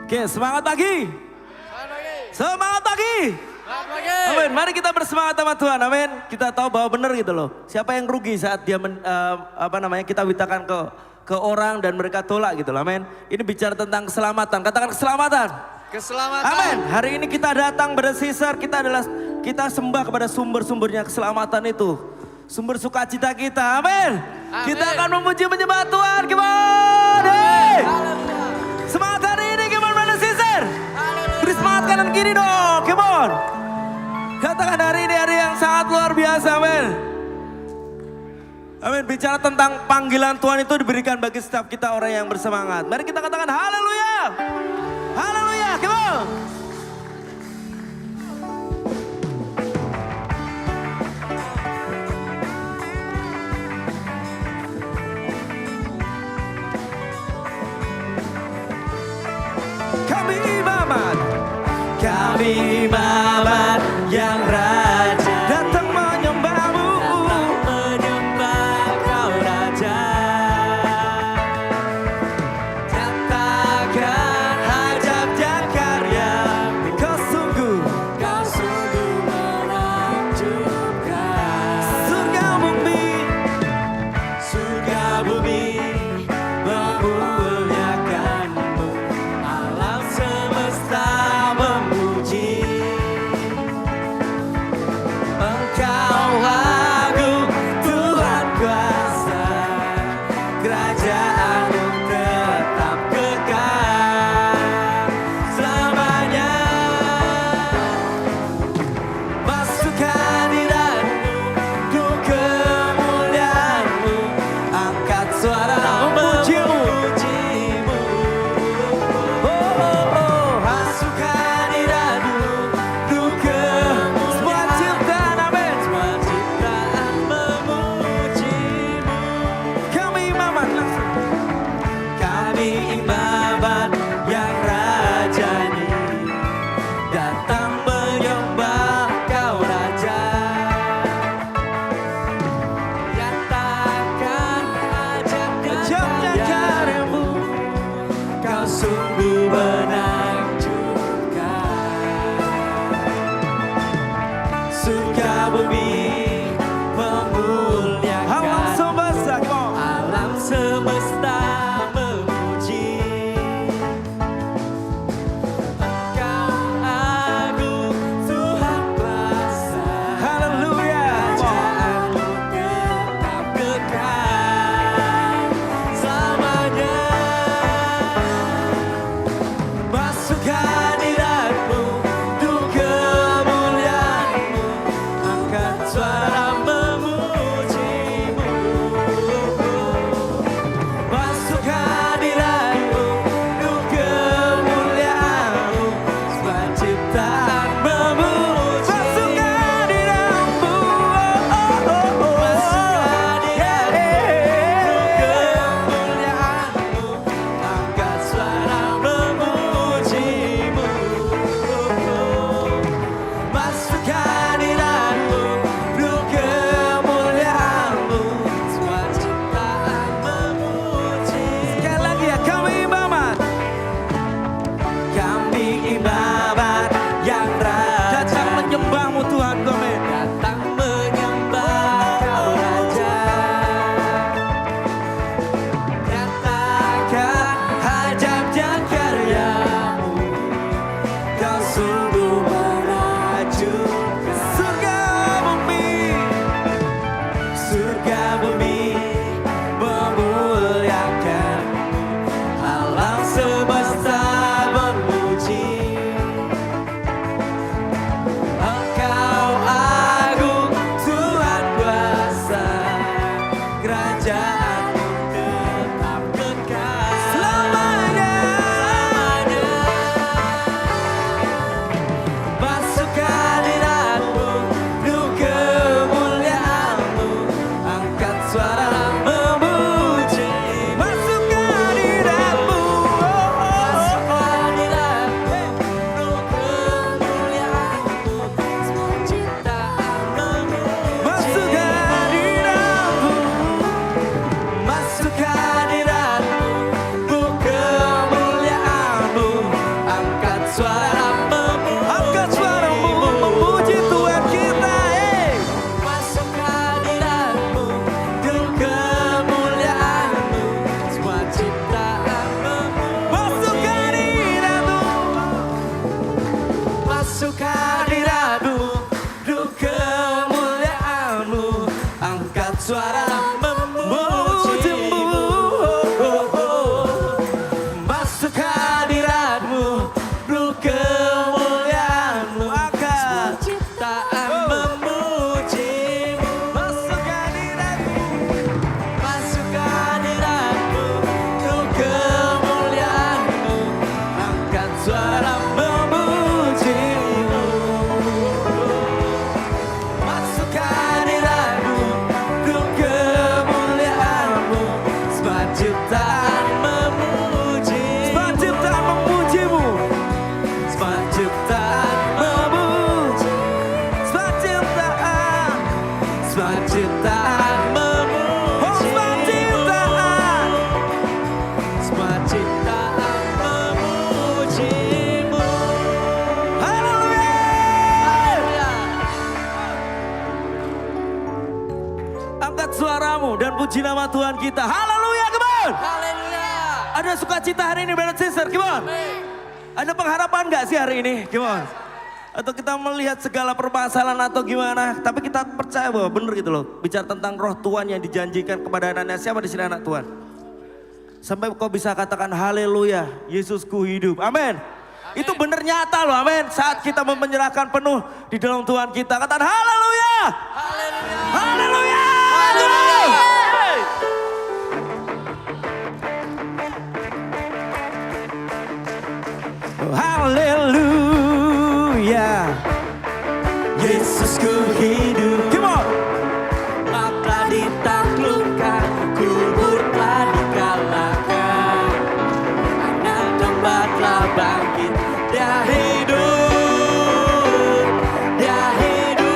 Oke, semangat pagi. Semangat pagi. Amin. Mari kita bersemangat sama Tuhan. Amin. Kita tahu bahwa benar gitu loh. Siapa yang rugi saat dia kita witakan ke orang dan mereka tolak gitu loh. Amin. Ini bicara tentang keselamatan. Katakan keselamatan. Keselamatan. Amin. Hari ini kita datang pada Caesar, kita sembah kepada sumber-sumbernya keselamatan itu. Sumber sukacita kita. Amin. Kita akan memuji menyembah Tuhan. Gimana? Hey. Semangat hari ini gimana pada Caesar? Beri semangat kanan kiri dong. Come on. Katakan hari ini hari yang sangat luar biasa. Amin. Amin. Bicara tentang panggilan Tuhan itu diberikan bagi setiap kita orang yang bersemangat. Mari kita katakan haleluya. Haleluya. Come on. Kami imamat yang raja datang menyembahmu, datang menyembah kau raja. Katakan hajatnya karyamu, kau sungguh menakjubkan. Surga bumi memuliakanmu, alam semesta memuji. Engkau agung Tuhan kuasa, kerajaanmu tetap kekal selamanya. Masuk hadiratmu, ku kemuliaanmu, angkat suara memujimu. Masuk hadiratmu, ku semua ciptaan, amin. Semua ciptaan memujimu. Kami imamat langsung. Kami imamat yang rajani, datang menyembah kau raja. Katakan ajabnya karyamu, kau sungguh menakjubkan. Surga bumi memuliakan, alam semesta memuji. Engkau agung Tuhan kuasa, haleluya. Kerajaanmu tetap kekal selamanya. memuji nama Tuhan kita. Haleluya, come on. Haleluya. Ada sukacita hari ini, brother sister, come on. Ada pengharapan gak sih hari ini, come on. Atau kita melihat segala permasalahan atau gimana. Tapi kita percaya bahwa benar gitu loh. Bicara tentang roh Tuhan yang dijanjikan kepada anaknya. Siapa di sini anak Tuhan? Sampai kau bisa katakan haleluya, Yesusku hidup. Amin. Itu benar nyata loh, amin. Saat kita menyerahkan penuh di dalam Tuhan kita. Katakan haleluya. Haleluya. Haleluya. Haleluya, Yesusku hidup. Come on. Mata ditaklukkan, kubur telah dikalahkan. Anak domba telah bangkit, dia hidup, dia hidup.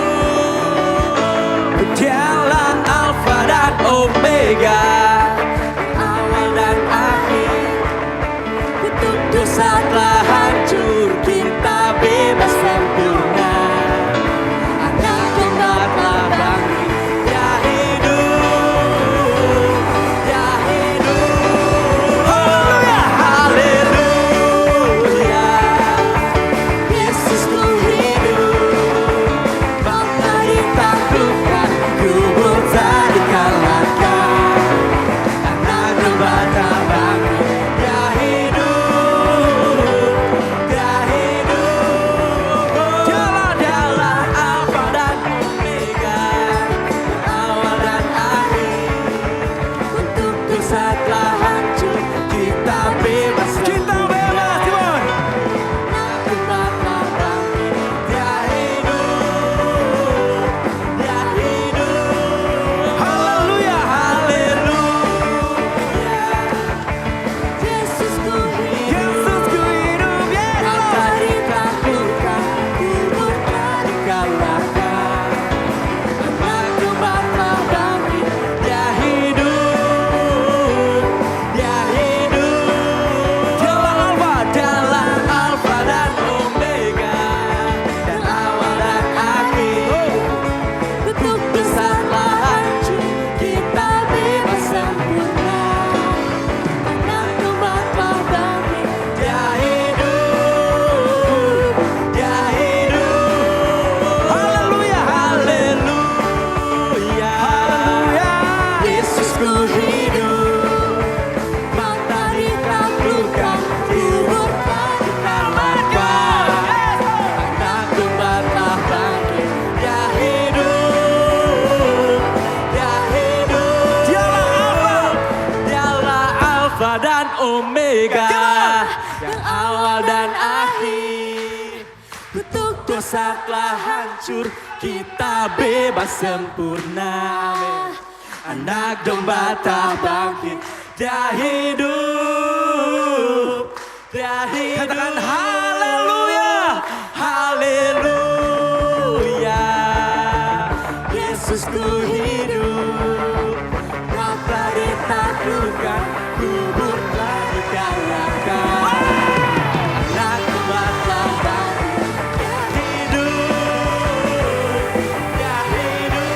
Dialah Alfa dan Omega, awal dan akhir. Kutuk dosa telah hancur, kita bebas sempurna. Anak domba telah bangkit, dia hidup, dia hidup. haleluya. Haleluya, Yesusku hidup. Mata ditaklukkan, kubur tak dikalahkan. Anak domba telah bangkit, dia hidup, dia hidup. Dialah Alfa dan Omega, awal dan akhir. Untuk dosa telah hancur, kita bebas. Kita bebas, come on. Domba telah bangkit, dia hidup, dia hidup. Haleluya. Haleluya, Yesusku hidup. Yesusku hidup, yes. Mata ditaklukkan, kubur telah dikalahkan. Anak domba telah bangkit, dia hidup, dia hidup. Dialah Alfa dan Omega, dan awal dan akhir. Kutuk dosa telah hancur, kita bebas sempurna. Anak domba telah bangkit, dia hidup, dia hidup. Haleluya. Haleluya, Yesusku hidup. Mata ditaklukkan, kubur telah dikalahkan. Anak domba telah bangkit, dia hidup, dia hidup. Dialah Alfa dan Omega, yang awal dan akhir. Kutuk dosa telah hancur, kita bebas sempurna. Amin. Anak domba telah bangkit, dia hidup, dia hidup. Katakan haleluya. Haleluya, Yesusku hidup. Mata ditaklukkan, kubur telah dikalahkan. Anak domba telah bangkit, dia hidup, dia hidup.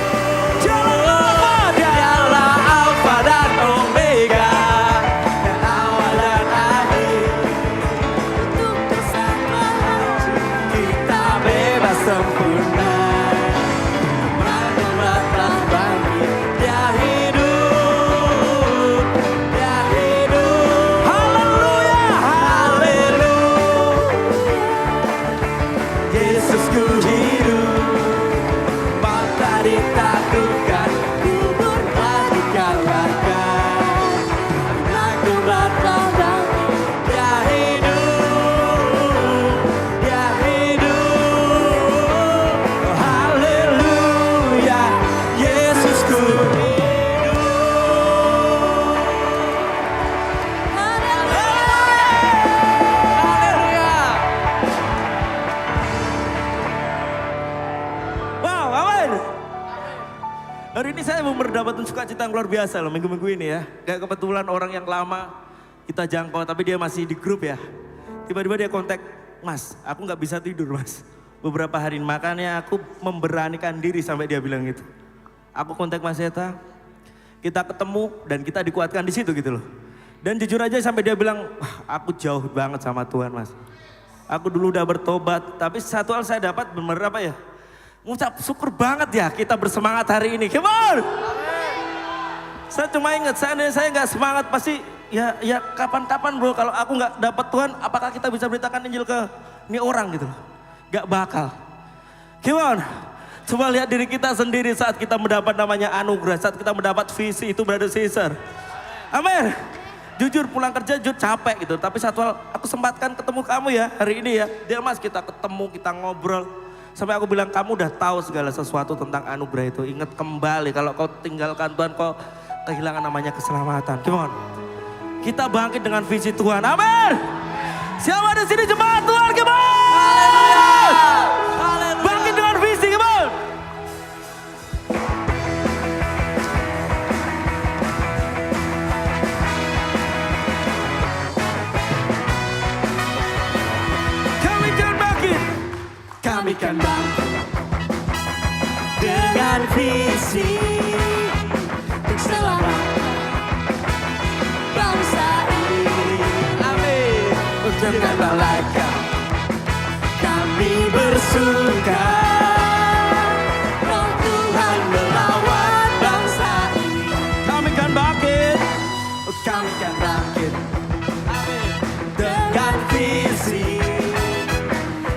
Dialah Alfa dan Omega, yang awal dan akhir. Untuk dosa telah hancur, kita bebas sempurna. Anak domba telah bangkit, dia hidup, dia hidup. Haleluya. Haleluya, Yesusku hidup. Mata ditaklukkan, kubur telah dikalahkan. Anak domba telah bangkit, dia hidup, dia hidup. Haleluya, Yesusku hidup. Haleluya. Wow, amin. Hari ini saya mau mendapatkan sukacita yang luar biasa loh minggu-minggu ini ya. Gak kebetulan orang yang lama kita jangkau tapi dia masih di grup ya. Tiba-tiba dia kontak, Mas aku gak bisa tidur Mas. Beberapa hari makanya aku memberanikan diri sampai dia bilang gitu. Aku kontak Mas Eta, kita ketemu dan kita dikuatkan di situ gitu loh. Dan jujur aja sampai dia bilang, wah aku jauh banget sama Tuhan mas. Aku dulu udah bertobat, tapi satu hal saya dapat bener apa ya? Ngucap syukur banget ya kita bersemangat hari ini. Come on! Saya cuma ingat, saya nggak semangat pasti ya kapan-kapan bro, kalau aku nggak dapat Tuhan, apakah kita bisa beritakan Injil ke ini orang gitu loh? Gak bakal. Gimana? Coba lihat diri kita sendiri saat kita mendapat namanya anugerah, saat kita mendapat visi itu Brother Caesar. Amin. Jujur pulang kerja jujur capek gitu, tapi satu hal aku sempatkan ketemu kamu ya hari ini ya. Dia mas kita ketemu, kita ngobrol. Sampai aku bilang kamu udah tahu segala sesuatu tentang anugerah itu. Ingat kembali kalau kau tinggalkan Tuhan kau kehilangan namanya keselamatan. Gimana? Kita bangkit dengan visi Tuhan. Amin. Siapa di sini jemaat Tuhan? Gimana? Bangkit dengan visi, gimana? Kami kan bangkit. Kami kan bangkit dengan visi untuk selamatkan bangsa ini. Amin. Dengan malaikat kami bersuka, Roh Tuhan melawat bangsa ini. Kami kan bangkit. Kami kan bangkit. Amin. Dengan visi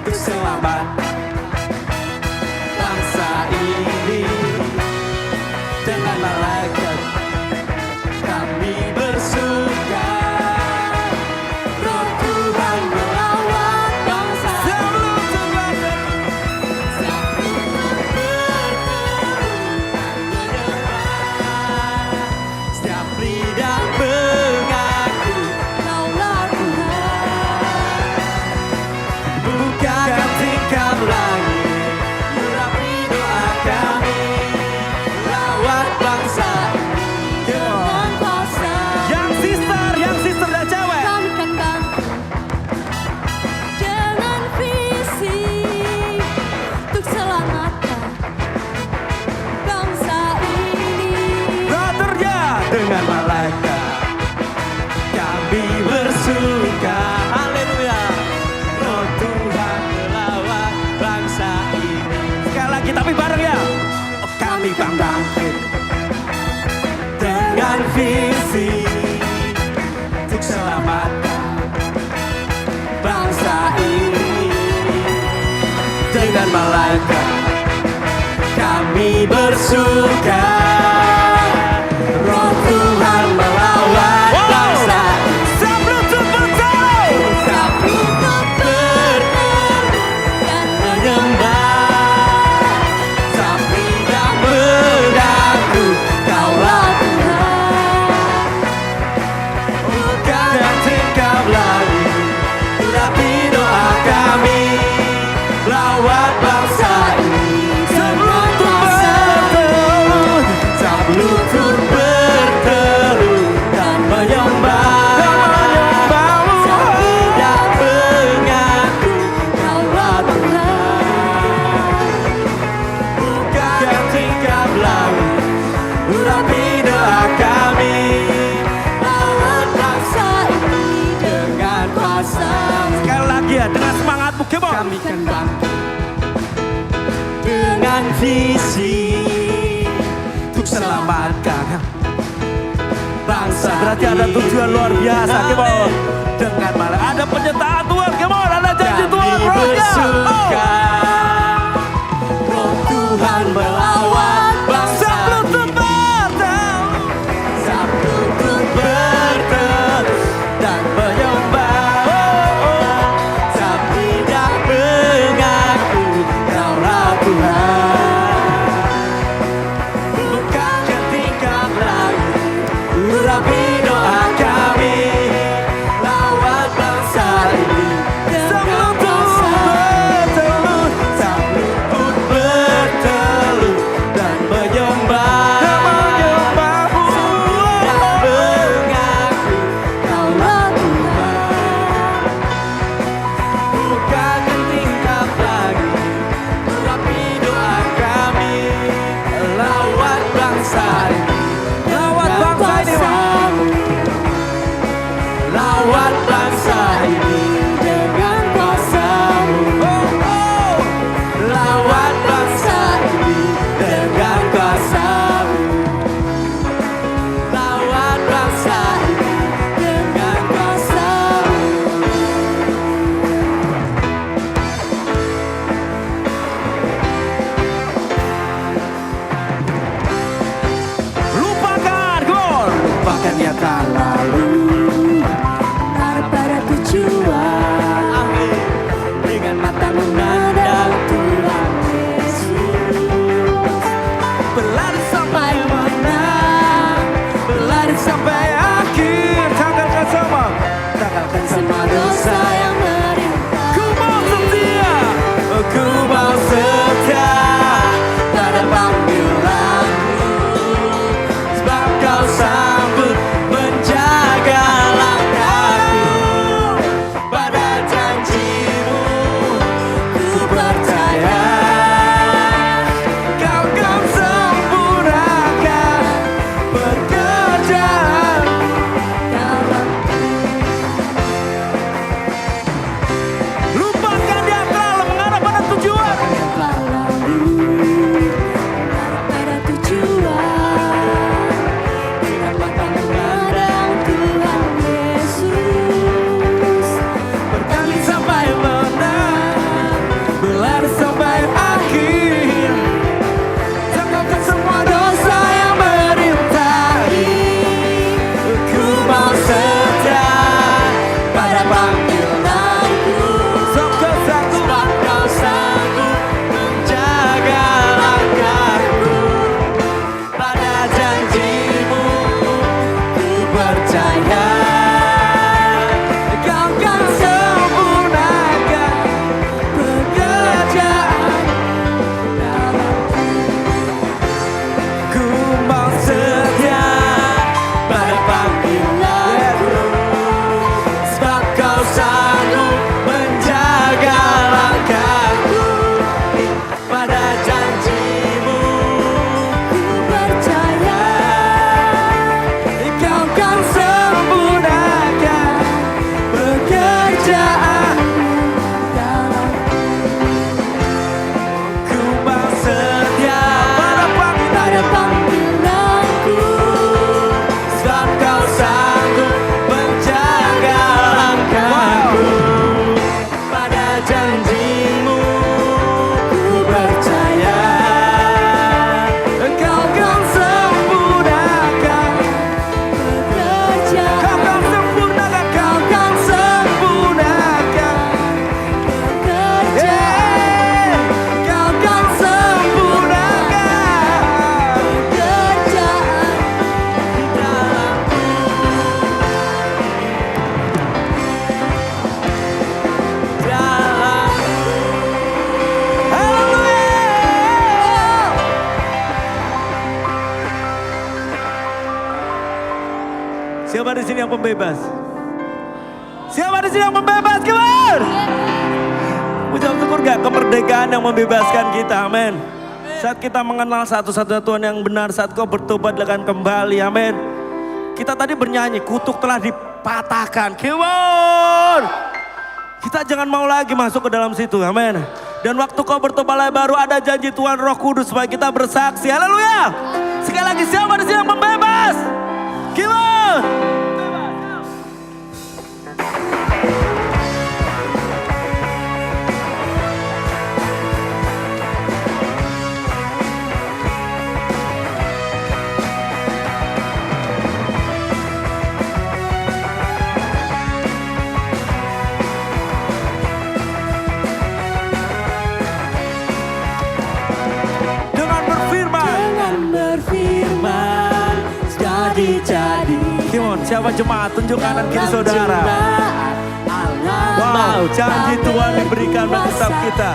untuk selamatkan bangsa ini. Dengan malaikat kami bersuka, Roh Tuhan melawat bangsa ini. Setiap lidah mengaku Kaulah Tuhan. Bukakan tingkap langit, urapi doa kami, lawat bangsa ini dengan kuasa. Yang sister dan cewek. Kami kan bangkit dengan visi untuk selamatkan bangsa ini. Brothernya. Dengan malaikat kami bersuka, haleluya. Roh Tuhan melawat bangsa ini. Sekali lagi tapi bareng ya. Kami bangkit dengan visi untuk selamatkan bangsa ini. Dengan malaikat kami bersuka, Roh Tuhan melawat bangsa ini. Sebelum bertaruh. Kami berteduh dan menyembah, sampai dan mengaku Kaulah Tuhan. Bukakan tingkap langit, urapi doa kami, lawat bangsa ini dengan kuasa. Sebelum tur berteduh dan menyembah, sampai dan mengaku Kaulah Tuhan. Bukakan tingkap langit, urapi doa kami, lawat bangsa ini dengan kuasa. Sekali lagi ya dengan semangatmu. Come on. Kami kan bangkit dengan visi untuk selamatkan bangsa. Berarti ada tujuan luar biasa. Come on. Dengan malam Ada penyertaan Tuhan. Come on. Ada janji kami Tuhan. Bro. bersuka, Roh Tuhan melawat bangsa Sebelum ini. bertaruh. Sebelum tur berteduh dan menyembah, tapi dan mengaku Kaulah Tuhan. Bukakan tingkap langit, urapi doa kami, lawat bangsa lawan bangsa ini dengan kuasa-Mu. Lawan bangsa ini dengan kuasa-Mu. Lawan bangsa ini dengan kuasa-Mu. Lupakan gol. Lupakan yang tak lalu, Mengarah pada tujuan. dengan mata memandang Tuhan Yesus. Berlari sampai menang, berlari sampai akhir. Tanggalkan semua, tanggalkan Semua dosa yang merintah. Ku mau setia, Ku mau setia pada panggilan-Mu, sebab Kau sanggup menjaga langkahku. Pada janji-Mu ku percaya, Kau kan sempurnakan pekerjaan. Lupakan dia telah mengarah pada tujuan. Telah lalu, mengarah pada tujuan. Dengan mata memandang Tuhan Yesus. Bertanding sampai menang, berlari sampai akhir. Tanggalkan semua dosa yang merintangi. ku mau setia pada panggilan-Ku, Sokong satu, sebab Kau sanggup menjaga langkahku. Pada janji-Mu ku percaya, Kau kan sempurnakan pekerjaan. Ku mau setia pada panggilan-Ku, sebab Kau sanggup menjaga langkahku. Pada janji-Mu Ku percaya. Kau kan sempurnakan pekerjaan. Ku mau setia pada panggilan-Ku, sebab Kau sanggup menjaga langkahku. Pada janji-Mu ku percaya, Kau kan sempurnakan Pekerjaan. Kau kan sempurnakan, Kau kan sempurnakan, Pekerjaan. Kau kan sempurnakan Pekerjaan. dalamku. Siapa di sini yang pembebas? Siapa di sini yang pembebas? Gimana? Ucap syukur gak kemerdekaan yang membebaskan kita, amin. Saat kita mengenal satu-satunya Tuhan yang benar, saat kau bertobat akan kembali, amin. Kita tadi bernyanyi, kutuk telah dipatahkan, Kewon. Kita jangan mau lagi masuk ke dalam situ, amin. Dan waktu kau bertobat baru ada janji Tuhan Roh Kudus supaya kita bersaksi, haleluya. Sekali lagi, siapa di sini yang membebas? Kewon. Dengan berfirman, Jadi Kimon, siapa jemaat? Tunjuk kanan kiri saudara. Wow, janji Tuhan diberikan bagi setiap kita.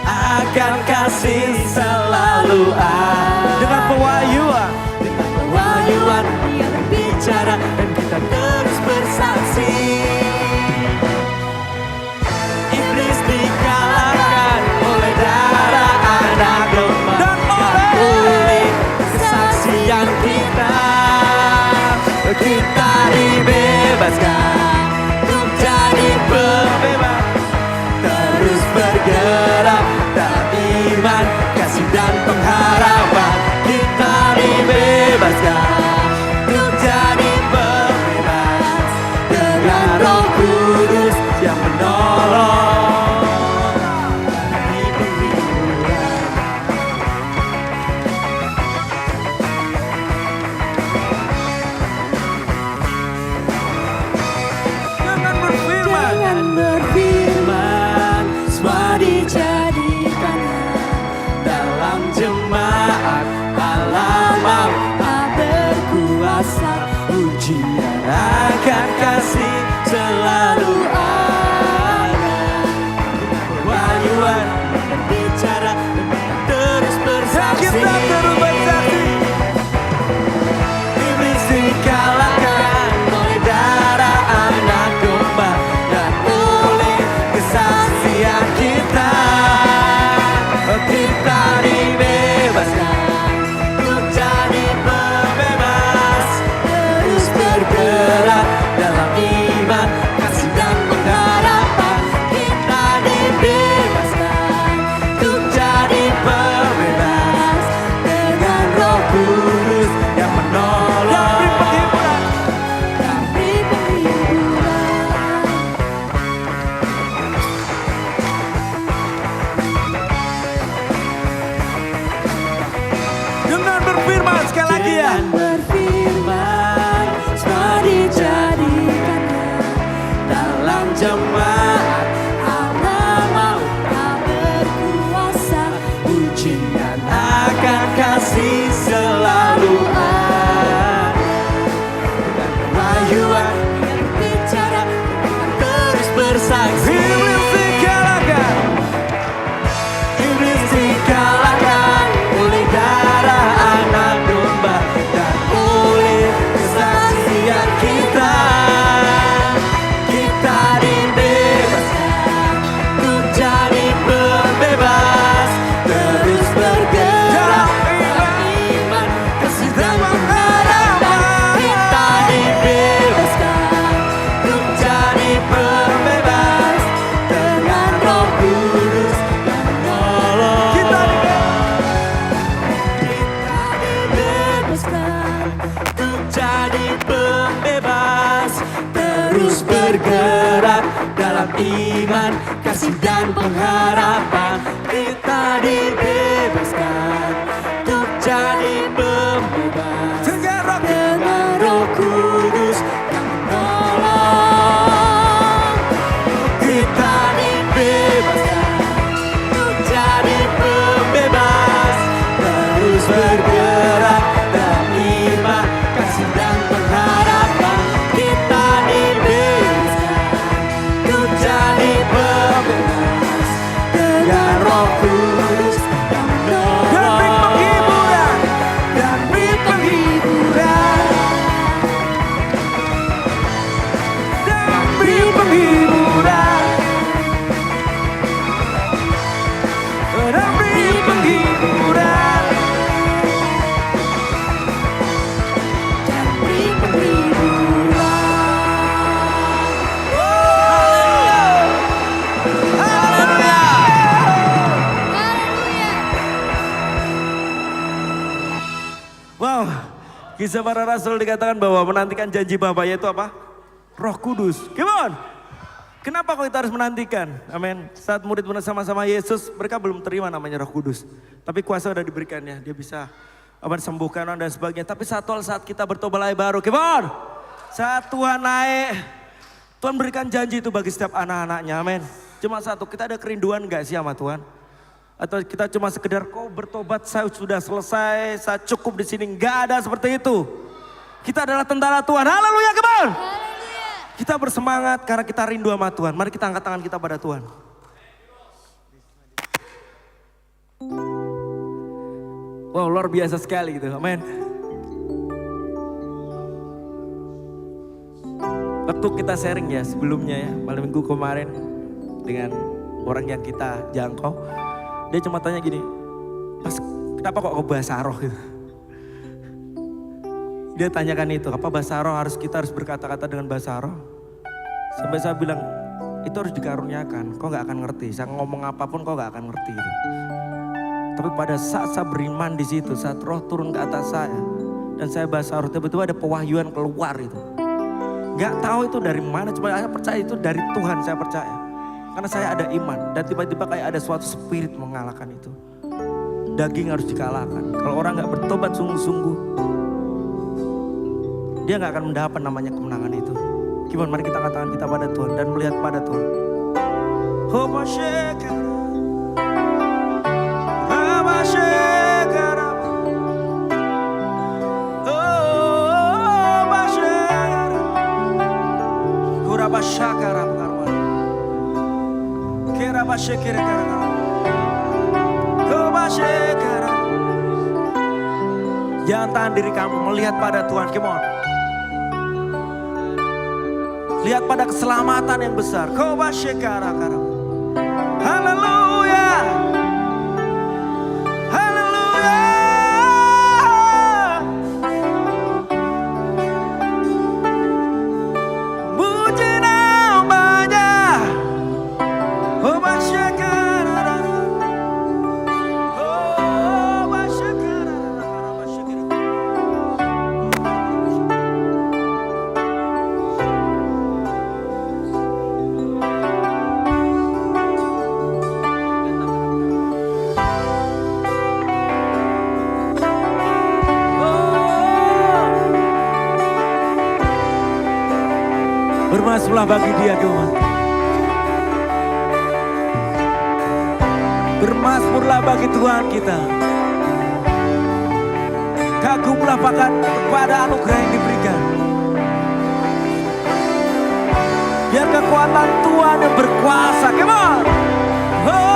akan kasih selalu ada. Dengan pewahyuan, Pewahyuan Dia berbicara dan kita terus bersaksi. Iblis dikalahkan oleh darah anak domba Dan oleh kesaksian kita dibebaskan. dengan Roh Kudus yang menolong. Di penghiburan. Jangan berfirman. Jangan berfirman, semua dijadikan Dalam jemaat Allah mau tak berkuasa. ujian akan kasih selalu ada. Pewahyuan berbicara terus bersaksi. Kita terus bersaksi. Iblis dikalahkan oleh darah anak domba dan oleh kesaksian kita. Kita dibebaskan untuk jadi pembebas, terus bergerak dalam iman, kasih dan pengharapan. Kita dibebaskan untuk jadi pembebas dengan Roh Kudus yang menolong. Beri penghiburan. Dengan berfirman sekali lagi ya. Jangan berfirman, semua dijadikan Dalam jemaat Allah mau tak berkuasa. ujian akan kasih selalu ada. Dengan pewahyuan Berbicara terus bersaksi. Iblis dikalahkan. Iblis dikalahkan oleh darah anak domba dan oleh kesaksian kita. Kita dibebaskan untuk jadi pembebas, terus bergerak dalam iman, kasih dan pengharapan. Kita dibebaskan untuk jadi pembebas dengan Roh Kudus yang menolong. Kita dibebaskan. Untuk jadi pembebas, terus bergerak dalam iman, kasih dan pengharapan. Kita dibebaskan untuk jadi pembebas dengan Roh Kudus yang menolong. Kita dibebaskan untuk jadi pembebas, terus bergerak dalam iman, kasih dan pengharapan. Kita dibebaskan untuk jadi pembebas dengan Roh Kudus yang menolong. dan beri penghiburan. Dan beri penghiburan. Dan beri penghiburan. Dan beri penghiburan. Wow, kisah para rasul dikatakan bahwa menantikan janji Bapa yaitu apa? Roh Kudus. Come on. Kenapa kok kita harus menantikan? Amin. Saat murid bersama-sama Yesus, mereka belum terima namanya Roh Kudus. Tapi kuasa sudah diberikannya, dia bisa sembuhkan orang dan sebagainya. Tapi saat kita bertobat lahir baru, come on. Saat Tuhan naik, Tuhan berikan janji itu bagi setiap anak-anaknya, amin. Cuma satu, kita ada kerinduan gak sih sama Tuhan? Atau kita cuma sekedar kau bertobat saya sudah selesai, saya cukup di sini. Gak ada seperti itu. Kita adalah tentara Tuhan. Haleluya, come on. Kita bersemangat karena kita rindu sama Tuhan. Mari kita angkat tangan kita pada Tuhan. Wow, luar biasa sekali gitu. Amin. Waktu kita sharing ya sebelumnya ya, malam minggu kemarin dengan orang yang kita jangkau. Dia cuma tanya gini, Mas kenapa kok ke bahasa roh gitu? Dia tanyakan itu, apa bahasa roh kita harus berkata-kata dengan bahasa roh? Sampai saya bilang, itu harus dikaruniakan, kau gak akan ngerti. Saya ngomong apapun kau gak akan ngerti gitu. Tapi pada saat saya beriman di situ, saat roh turun ke atas saya dan saya bahasa roh, tiba-tiba ada pewahyuan keluar itu. Gak tahu itu dari mana, cuma saya percaya itu dari Tuhan, saya percaya. Karena saya ada iman dan tiba-tiba kayak ada suatu spirit mengalahkan itu. Daging harus dikalahkan. Kalau orang gak bertobat sungguh-sungguh, dia gak akan mendapat namanya kemenangan itu. Gimana, mari kita katakan kita pada Tuhan dan melihat pada Tuhan. Hoba shekara, Hoba shekara, Hoba shekara, Hoba shekara, Keraba shekara, Hoba shekara. Jangan tahan diri kamu, melihat pada Tuhan, come on. Lihat pada keselamatan yang besar. Hoba shekara, haleluya. Haleluya. Puji namanya. Hoba shekara. Hoba shekara. Bermasmurlah bagi Dia, Tuhan. Bermasmurlah bagi Tuhan kita. Kagumlah kepada anugerah yang diberikan. Biar kekuatan Tuhan yang berkuasa. Come on. Oh.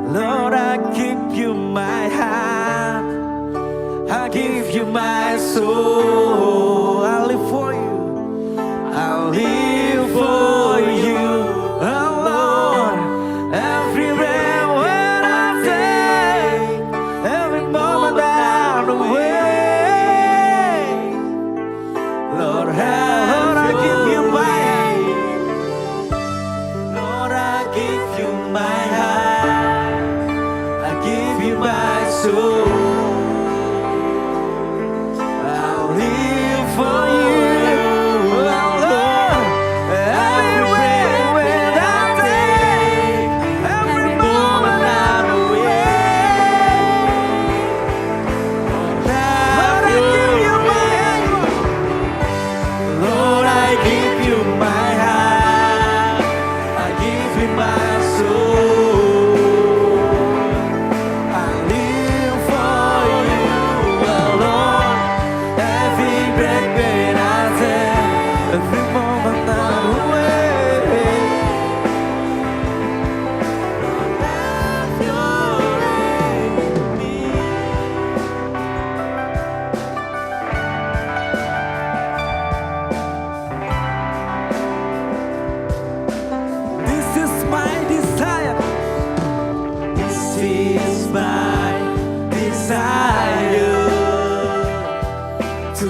Lord, I give you my heart, I give you my soul. I live for you, I live for you, oh Lord. Every breath when I take, every moment that I'm away, Lord, I give you my heart, Lord, I give you my heart, give you my soul. I'll live for you, oh Lord. Everywhere when I take, every moment I'm away. Lord, I give you my heart. Lord, I give you my heart. I give you my soul. Every moment I'm away, have your way with me. This is my desire. This is my desire to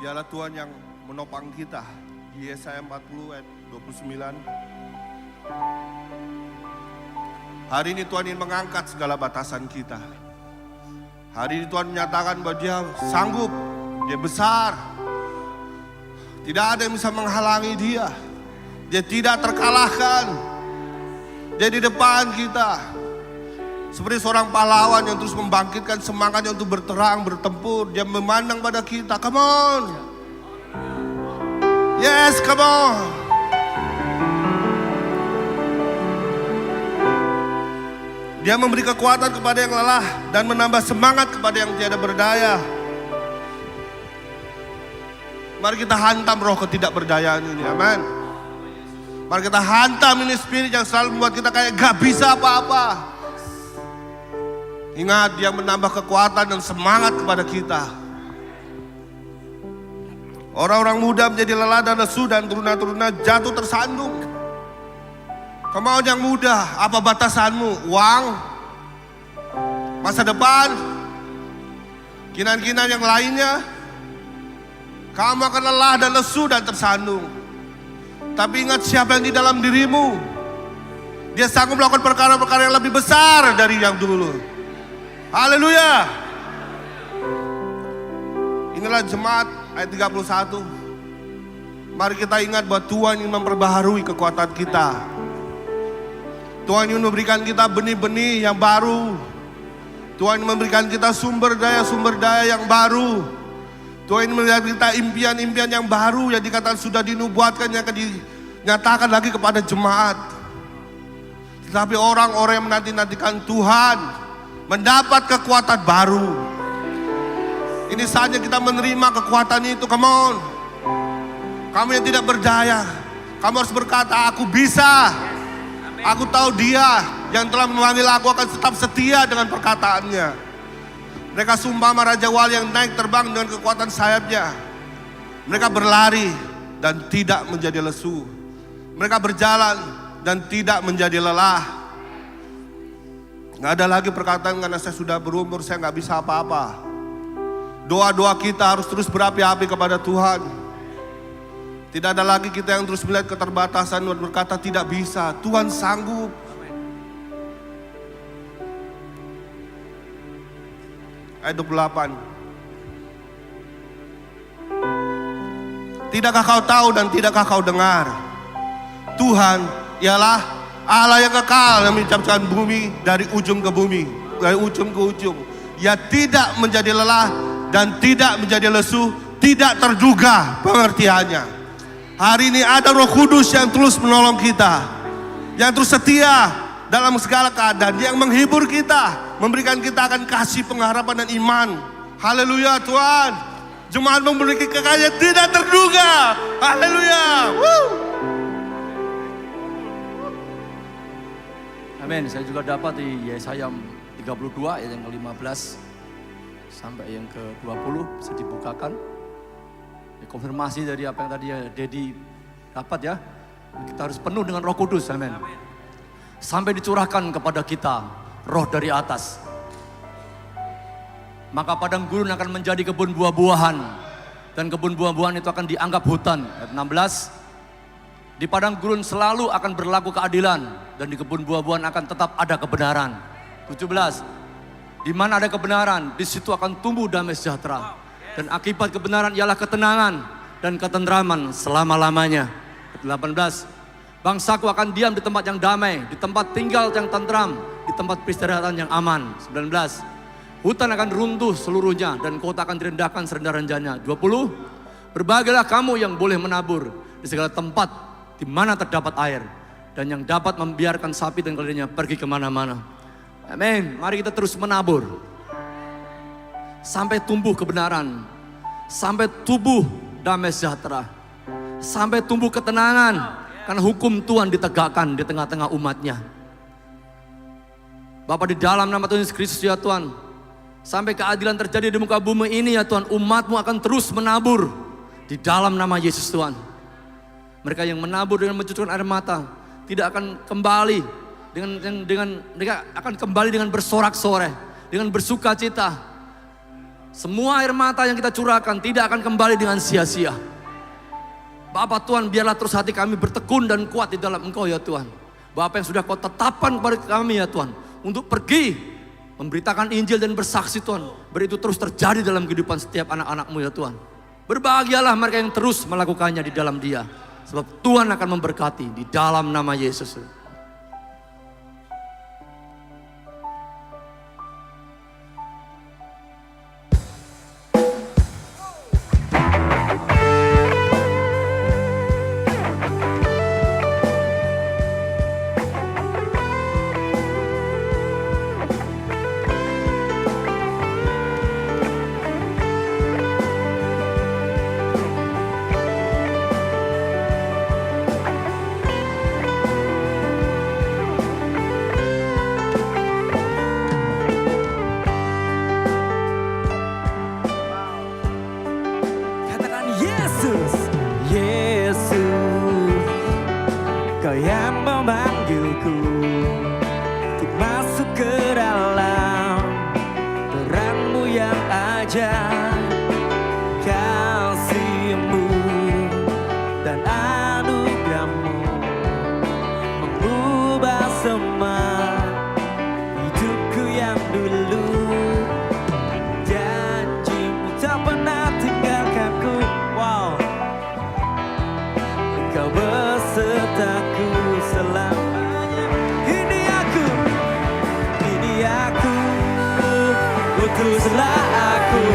Dialah Tuhan yang menopang kita. Di Yesaya 40 ayat 29. Hari ini Tuhan ingin mengangkat segala batasan kita. Hari ini Tuhan menyatakan bahwa Dia sanggup, Dia besar. Tidak ada yang bisa menghalangi Dia. Dia tidak terkalahkan. Dia di depan kita. Seperti seorang pahlawan yang terus membangkitkan semangatnya untuk berterang, bertempur. Dia memandang pada kita. Come on. Yes, come on. Dia memberi kekuatan kepada yang lelah dan menambah semangat kepada yang tiada berdaya. Mari kita hantam roh ketidakberdayaan ini, amin. Mari kita hantam ini spirit yang selalu membuat kita kayak gak bisa apa-apa. Ingat, Dia menambah kekuatan dan semangat kepada kita. Orang-orang muda menjadi lelah dan lesu dan turuna-turuna jatuh tersandung. Kemauan yang muda, apa batasanmu? Uang? Masa depan? Kinan-kinan yang lainnya? Kamu akan lelah dan lesu dan tersandung. Tapi ingat siapa yang di dalam dirimu. Dia sanggup melakukan perkara-perkara yang lebih besar dari yang dulu. Haleluya. Inilah jemaat ayat 31. Mari kita ingat bahwa Tuhan ingin memperbaharui kekuatan kita. Tuhan ingin memberikan kita benih-benih yang baru. Tuhan ingin memberikan kita sumber daya yang baru. Tuhan ingin memberikan kita impian-impian yang baru yang dikatakan sudah dinubuatkan, yang akan dinyatakan lagi kepada jemaat. Tetapi orang-orang yang menanti-nantikan Tuhan mendapat kekuatan baru. Ini saatnya kita menerima kekuatan itu, come on. Kamu yang tidak berdaya, kamu harus berkata, aku bisa. Aku tahu Dia yang telah memanggil aku akan tetap setia dengan perkataannya. Mereka sumpah Raja Wali yang naik terbang dengan kekuatan sayapnya. Mereka berlari dan tidak menjadi lesu. Mereka berjalan dan tidak menjadi lelah. Gak ada lagi perkataan karena saya sudah berumur, saya gak bisa apa-apa. Doa-doa kita harus terus berapi-api kepada Tuhan. Tidak ada lagi kita yang terus melihat keterbatasan dan berkata tidak bisa. Tuhan sanggup. Ayat 28. Tidakkah kau tahu dan tidakkah kau dengar? Tuhan ialah Allah yang kekal yang menciptakan bumi dari ujung ke bumi, dari ujung ke ujung. Ia tidak menjadi lelah dan tidak menjadi lesu, tidak terduga pengertiannya. Hari ini ada Roh Kudus yang terus menolong kita, yang terus setia dalam segala keadaan, yang menghibur kita, memberikan kita akan kasih pengharapan dan iman. Haleluya Tuhan. Jemaat memiliki kekayaan tidak terduga. Haleluya. Amin. Saya juga dapat di Yesaya 32 ayat yang ke-15 sampai yang ke-20 bisa dibukakan. Konfirmasi dari apa yang tadi ya Dedi dapat ya. Kita harus penuh dengan Roh Kudus, amin. Sampai dicurahkan kepada kita roh dari atas. Maka padang gurun akan menjadi kebun buah-buahan, dan kebun buah-buahan itu akan dianggap hutan. Ayat 16. Di padang gurun selalu akan berlaku keadilan, dan di kebun buah-buahan akan tetap ada kebenaran. 17. Di mana ada kebenaran, di situ akan tumbuh damai sejahtera. Dan akibat kebenaran ialah ketenangan dan ketentraman selama-lamanya. 18. Bangsaku akan diam di tempat yang damai, di tempat tinggal yang tentram, di tempat peristirahatan yang aman. 19. Hutan akan runtuh seluruhnya dan kota akan direndahkan serendah-rendahnya. 20. Berbahagialah kamu yang boleh menabur di segala tempat di mana terdapat air, dan yang dapat membiarkan sapi dan keledainya pergi kemana-mana. Amin. Mari kita terus menabur sampai tumbuh kebenaran, sampai tumbuh damai sejahtera, sampai tumbuh ketenangan, karena hukum Tuhan ditegakkan di tengah-tengah umatnya. Bapa, di dalam nama Tuhan Yesus Kristus ya Tuhan, sampai keadilan terjadi di muka bumi ini ya Tuhan, umat-Mu akan terus menabur di dalam nama Yesus Tuhan. Mereka yang menabur dengan mencucurkan air mata tidak akan kembali mereka akan kembali dengan bersorak-sorai, dengan bersuka cita. Semua air mata yang kita curahkan tidak akan kembali dengan sia-sia. Bapak Tuhan, biarlah terus hati kami bertekun dan kuat di dalam Engkau ya Tuhan. Bapak yang sudah Kau tetapkan kepada kami ya Tuhan, untuk pergi memberitakan Injil dan bersaksi Tuhan. Beri itu terus terjadi dalam kehidupan setiap anak-anak-Mu ya Tuhan. Berbahagialah mereka yang terus melakukannya di dalam Dia. Sebab Tuhan akan memberkati di dalam nama Yesus. Katakan Yesus, Yesus, Kau yang memanggilku untuk masuk ke dalam terang-Mu yang ajaib. Kasih-Mu dan anugerah-Mu mengubah semua hidupku yang dulu. Janji-Mu tak pernah tinggalkanku. Wow. Engkau besertaku selamanya. Ini aku, utuslah aku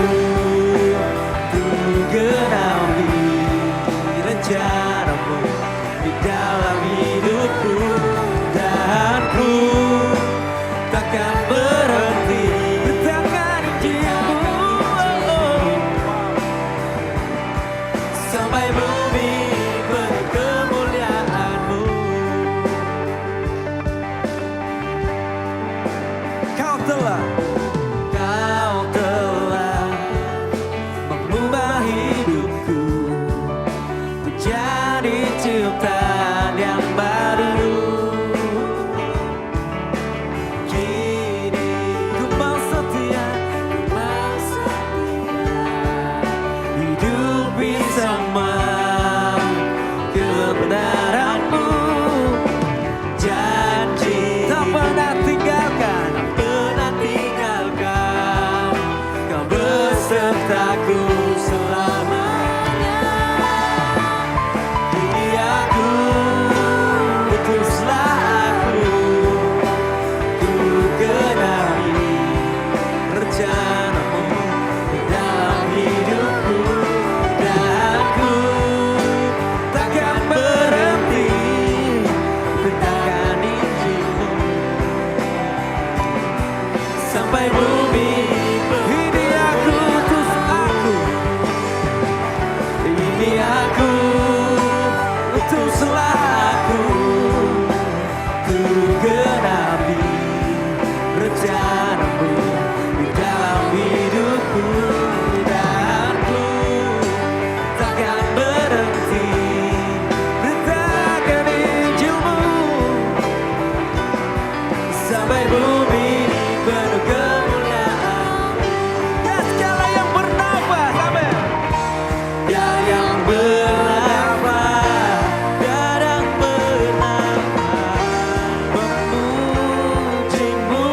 untuk genapi rencana-Mu di dalam hidupku. Dan ku takkan berhenti bertahan Injil-Mu sampai bumi penuh kemuliaan-Mu. Kau telah mengubah hidupku menjadi ciptaan yang baru. Kini ku mau setia, hidupi sama kebenaran-Mu. Janji tak pernah tinggalkan, Kau besertaku selamanya. Ini aku, utuslah aku untuk genapi rencana-Mu di dalam hidupku. Dan ku takkan berhenti beritakan Injil-Mu sampai bumi. Ini aku, utus aku. Ini aku, utuslah aku untuk genapi rencana-Mu di dalam hidupku. Dan ku takkan berhenti beritakan Injil-Mu sampai bumi penuh kemuliaan. Dan segala yang bernafas, amin. Dan yang bernafas, dan yang bernafas memuji-Mu,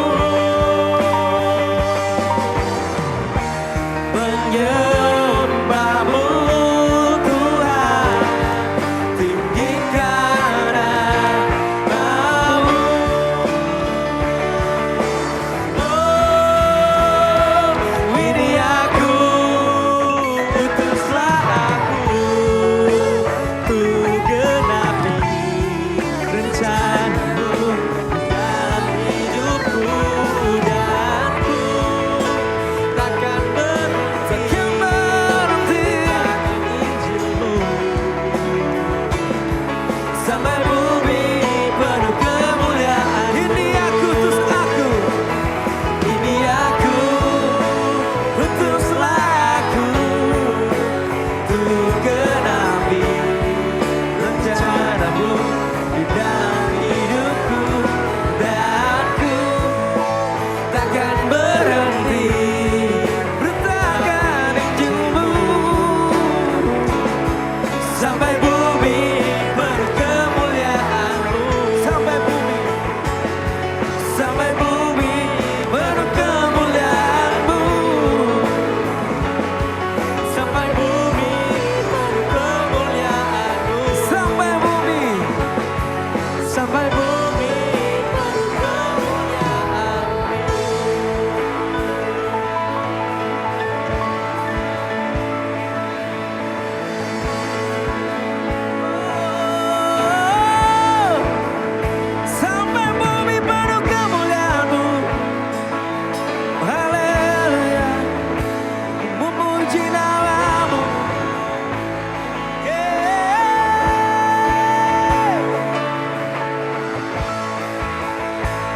menyembah-Mu Tuhan, tinggikan namamu.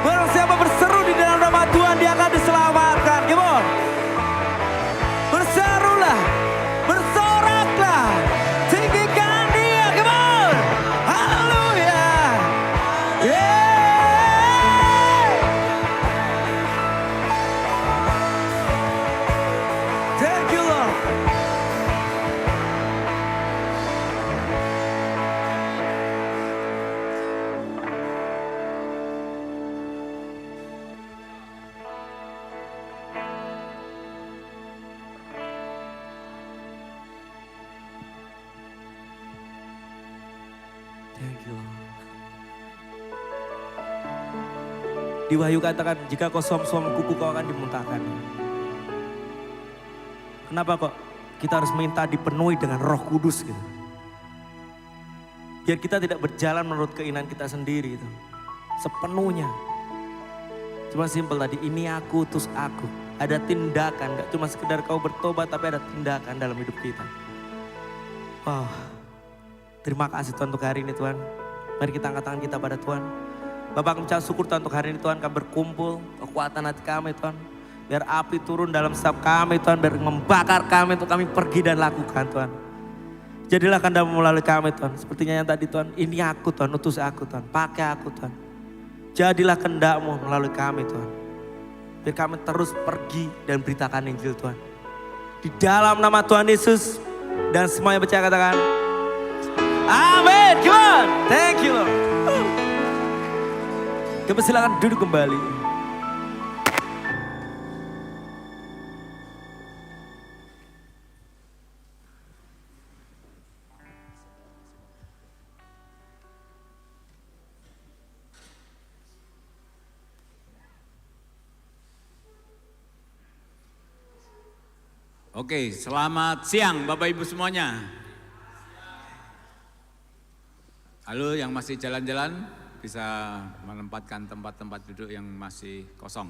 Barang siapa berseru di dalam nama Tuhan, dia akan diselamatkan. Come on. Berserulah, bersoraklah, tinggikan dia. Come on. Haleluya. Yeah. Thank you Lord. Thank you Lord. Di Wahyu katakan, jika kau suam-suam kuku kau akan dimuntahkan. Kenapa kok kita harus minta dipenuhi dengan Roh Kudus gitu? Biar kita tidak berjalan menurut keinginan kita sendiri itu. Sepenuhnya. Cuma simpel tadi, ini aku utus aku. Ada tindakan, gak cuma sekedar kau bertobat tapi ada tindakan dalam hidup kita. Wow. Terima kasih Tuhan untuk hari ini Tuhan. Mari kita angkat tangan kita pada Tuhan. Bapak kami ucap syukur Tuhan untuk hari ini Tuhan, kami berkumpul, kekuatan hati kami Tuhan. Biar api turun dalam setiap kami Tuhan, biar membakar kami untuk kami pergi dan lakukan Tuhan. Jadilah kehendak-Mu melalui kami Tuhan. Sepertinya yang tadi Tuhan, ini aku Tuhan, utus aku Tuhan, pakai aku Tuhan. Jadilah kehendak-Mu melalui kami Tuhan. Biar kami terus pergi dan beritakan Injil Tuhan. Di dalam nama Tuhan Yesus, dan semuanya percaya katakan, amin. Come on. Thank you Lord. Kita silakan duduk kembali. Oke, selamat siang Bapak Ibu semuanya. Halo yang masih jalan-jalan, bisa menempatkan tempat-tempat duduk yang masih kosong.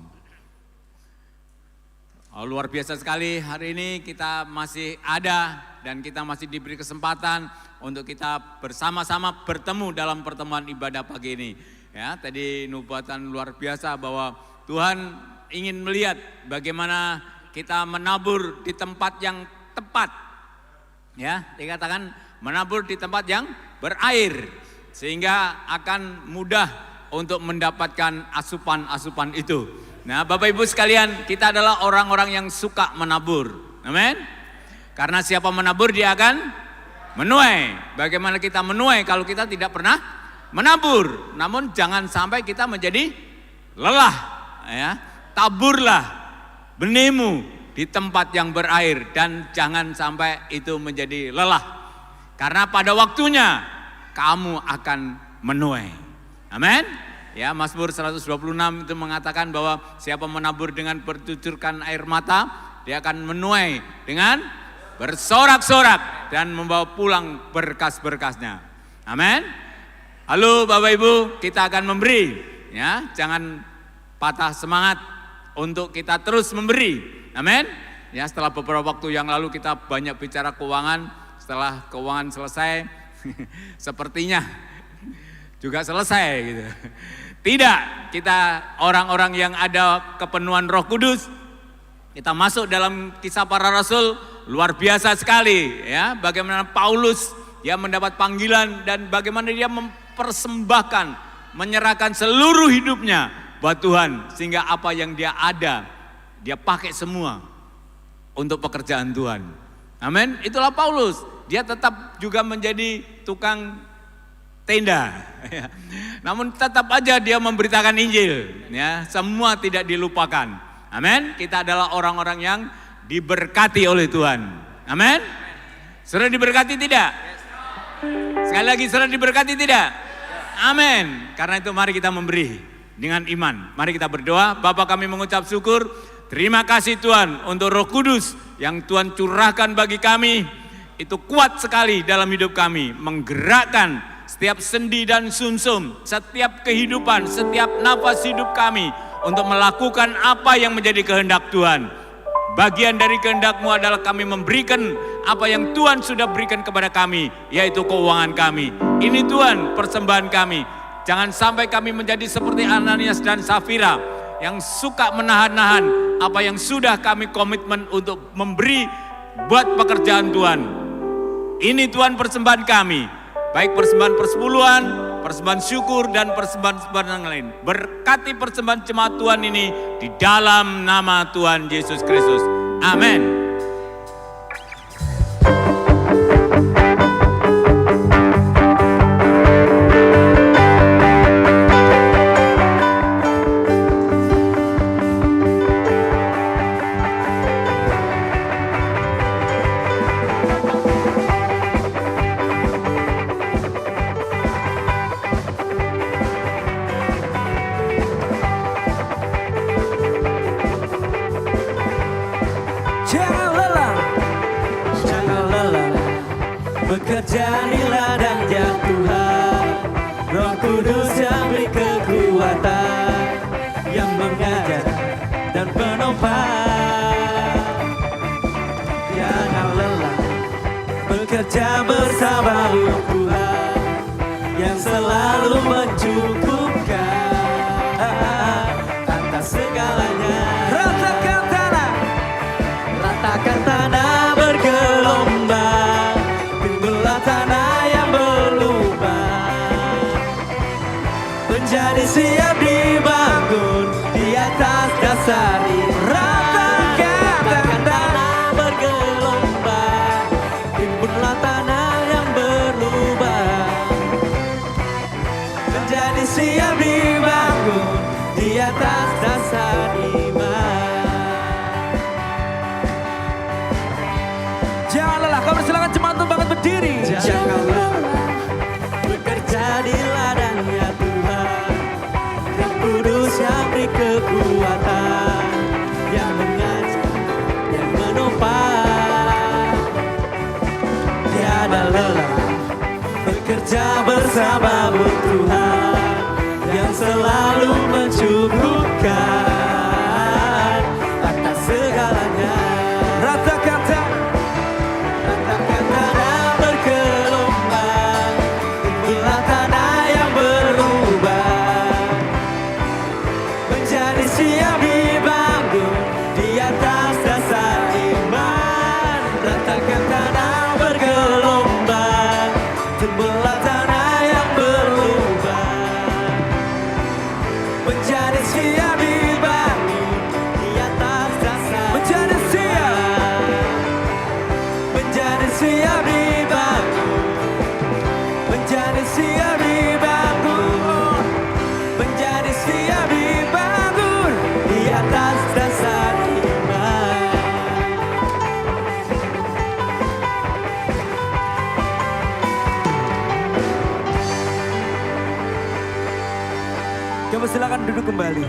Luar biasa sekali hari ini kita masih ada dan kita masih diberi kesempatan untuk kita bersama-sama bertemu dalam pertemuan ibadah pagi ini. Ya, tadi nubuatan luar biasa bahwa Tuhan ingin melihat bagaimana kita menabur di tempat yang tepat. Ya, dikatakan menabur di tempat yang berair. Sehingga akan mudah untuk mendapatkan asupan-asupan itu. Nah Bapak Ibu sekalian, kita adalah orang-orang yang suka menabur. Amin. Karena siapa menabur dia akan menuai. Bagaimana kita menuai kalau kita tidak pernah menabur. Namun jangan sampai kita menjadi lelah. Ya. Taburlah benihmu di tempat yang berair. Dan jangan sampai itu menjadi lelah. Karena pada waktunya kamu akan menuai. Amin. Ya, Mazmur 126 itu mengatakan bahwa siapa menabur dengan bercucurkan air mata, dia akan menuai dengan bersorak-sorak dan membawa pulang berkas-berkasnya. Amin. Halo Bapak Ibu, kita akan memberi. Ya, jangan patah semangat untuk kita terus memberi. Amin. Ya, setelah beberapa waktu yang lalu kita banyak bicara keuangan. Setelah keuangan selesai, sepertinya juga selesai gitu. Tidak, kita orang-orang yang ada kepenuhan Roh Kudus, kita masuk dalam Kisah Para Rasul, luar biasa sekali ya. Bagaimana Paulus dia mendapat panggilan dan bagaimana dia mempersembahkan, menyerahkan seluruh hidupnya buat Tuhan. Sehingga apa yang dia ada, dia pakai semua untuk pekerjaan Tuhan. Amin, itulah Paulus. Dia tetap juga menjadi tukang tenda. Namun tetap aja dia memberitakan Injil. Ya, semua tidak dilupakan. Amin. Kita adalah orang-orang yang diberkati oleh Tuhan. Amin. Sudah diberkati tidak? Sekali lagi, sudah diberkati tidak? Amin. Karena itu mari kita memberi dengan iman. Mari kita berdoa. Bapa, kami mengucap syukur. Terima kasih Tuhan untuk Roh Kudus yang Tuhan curahkan bagi kami. Itu kuat sekali dalam hidup kami, menggerakkan setiap sendi dan sumsum, setiap kehidupan, setiap nafas hidup kami untuk melakukan apa yang menjadi kehendak Tuhan. Bagian dari kehendak-Mu adalah kami memberikan apa yang Tuhan sudah berikan kepada kami, yaitu keuangan kami. Ini Tuhan persembahan kami. Jangan sampai kami menjadi seperti Ananias dan Safira yang suka menahan-nahan apa yang sudah kami komitmen untuk memberi buat pekerjaan Tuhan. Ini Tuhan persembahan kami, baik persembahan persepuluhan, persembahan syukur, dan persembahan yang lain. Berkati persembahan jemaat Tuhan ini di dalam nama Tuhan Yesus Kristus. Amin. Jangan lelah, jangan lelah, bekerja di ladang yang Tuhan. Roh Kudus yang beri kekuatan, yang mengajar dan penopang. Jangan lelah, bekerja bersama Tuhan, yang selalu mencukupkan atas segalanya. Ratakan tanah, ratakan tanah bergelombang, timbullah tanah yang berlubang, menjadi siap dibangun di atas dasar iman. Ratakan tanah bergelombang, timbullah tanah yang berlubang, menjadi siap dibangun di atas dasar iman. Jangan lelah, kau bersilakan jemaat untuk bangun berdiri. Jangan lelah, bekerja di ladangnya Tuhan. Roh Kudus yang beri kekuatan, yang mengajar, yang menopang. Tiada lelah, bekerja bersamamu Tuhan, yang selalu mencukupkan atas segalanya. Ratakan tanah bergelombang, timbullah tanah yang berubah, menjadi siap dibangun di atas dasar iman. Ratakan tanah bergelombang, timbullah tanah yang berubah, menjadi siap dibangun di atas dasar. Menjadi siap dibangun, menjadi siap dibangun, menjadi siap dibangun di atas dasar iman. Kamu silakan duduk kembali.